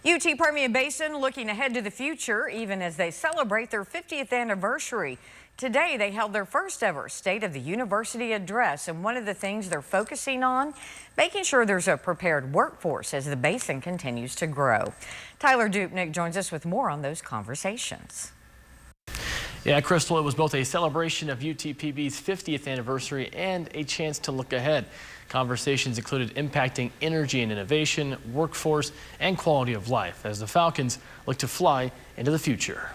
UT Permian Basin looking ahead to the future, even as they celebrate their 50th anniversary. Today, they held their first ever State of the University address, and one of the things they're focusing on, making sure there's a prepared workforce as the basin continues to grow. Tyler Dupnick joins us with more on those conversations. Yeah, Crystal, it was both a celebration of UTPB's 50th anniversary and a chance to look ahead. Conversations included impacting energy and innovation, workforce, and quality of life as the Falcons look to fly into the future.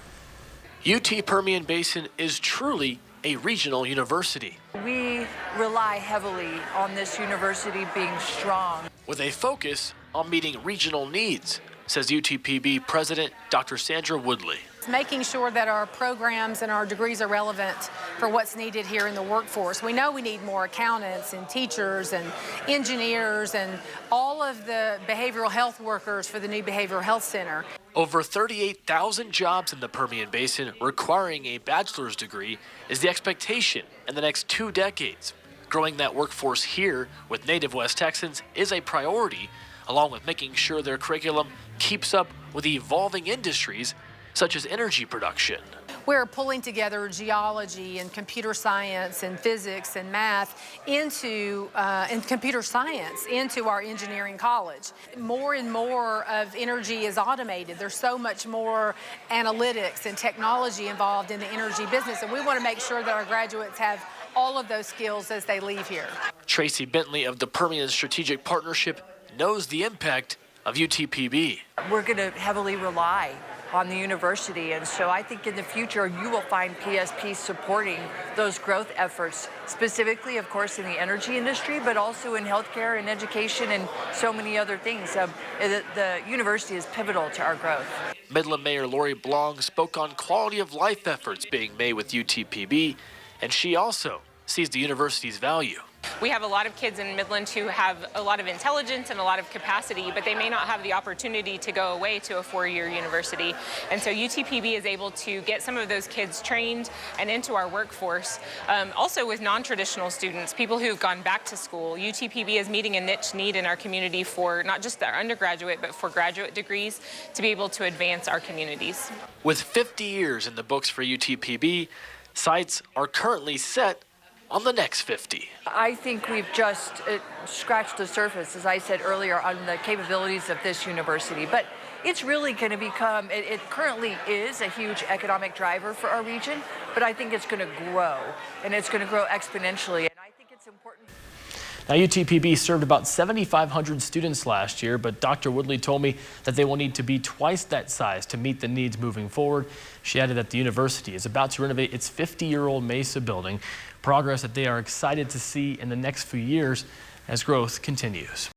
UT Permian Basin is truly a regional university. We rely heavily on this university being strong, with a focus on meeting regional needs, says UTPB President Dr. Sandra Woodley. Making sure that our programs and our degrees are relevant for what's needed here in the workforce. We know we need more accountants and teachers and engineers and all of the behavioral health workers for the new behavioral health center. Over 38,000 jobs in the Permian Basin requiring a bachelor's degree is the expectation in the next 2 decades. Growing that workforce here with native West Texans is a priority, along with making sure their curriculum keeps up with evolving industries such as energy production. We're pulling together geology and computer science and physics and math and computer science into our engineering college. More and more of energy is automated. There's so much more analytics and technology involved in the energy business, and we want to make sure that our graduates have all of those skills as they leave here. Tracy Bentley of the Permian Strategic Partnership knows the impact of UTPB. we're going to heavily rely on the university, and so I think in the future you will find PSP supporting those growth efforts, specifically, of course, in the energy industry, but also in healthcare and education and so many other things. The university is pivotal to our growth. Midland Mayor Lori Blong spoke on quality of life efforts being made with UTPB, and she also sees the university's value. We have a lot of kids in Midland who have a lot of intelligence and a lot of capacity, but they may not have the opportunity to go away to a 4-year university. And so UTPB is able to get some of those kids trained and into our workforce. Also with non-traditional students, people who've gone back to school, UTPB is meeting a niche need in our community for not just our undergraduate, but for graduate degrees to be able to advance our communities. With 50 years in the books for UTPB, sights are currently set on the next 50. I think we've just scratched the surface, as I said earlier, on the capabilities of this university. But it's really going to become, it currently is a huge economic driver for our region, but I think it's going to grow, and it's going to grow exponentially. And I think it's important. Now, UTPB served about 7,500 students last year, but Dr. Woodley told me that they will need to be twice that size to meet the needs moving forward. She added that the university is about to renovate its 50-year-old Mesa building, progress that they are excited to see in the next few years as growth continues.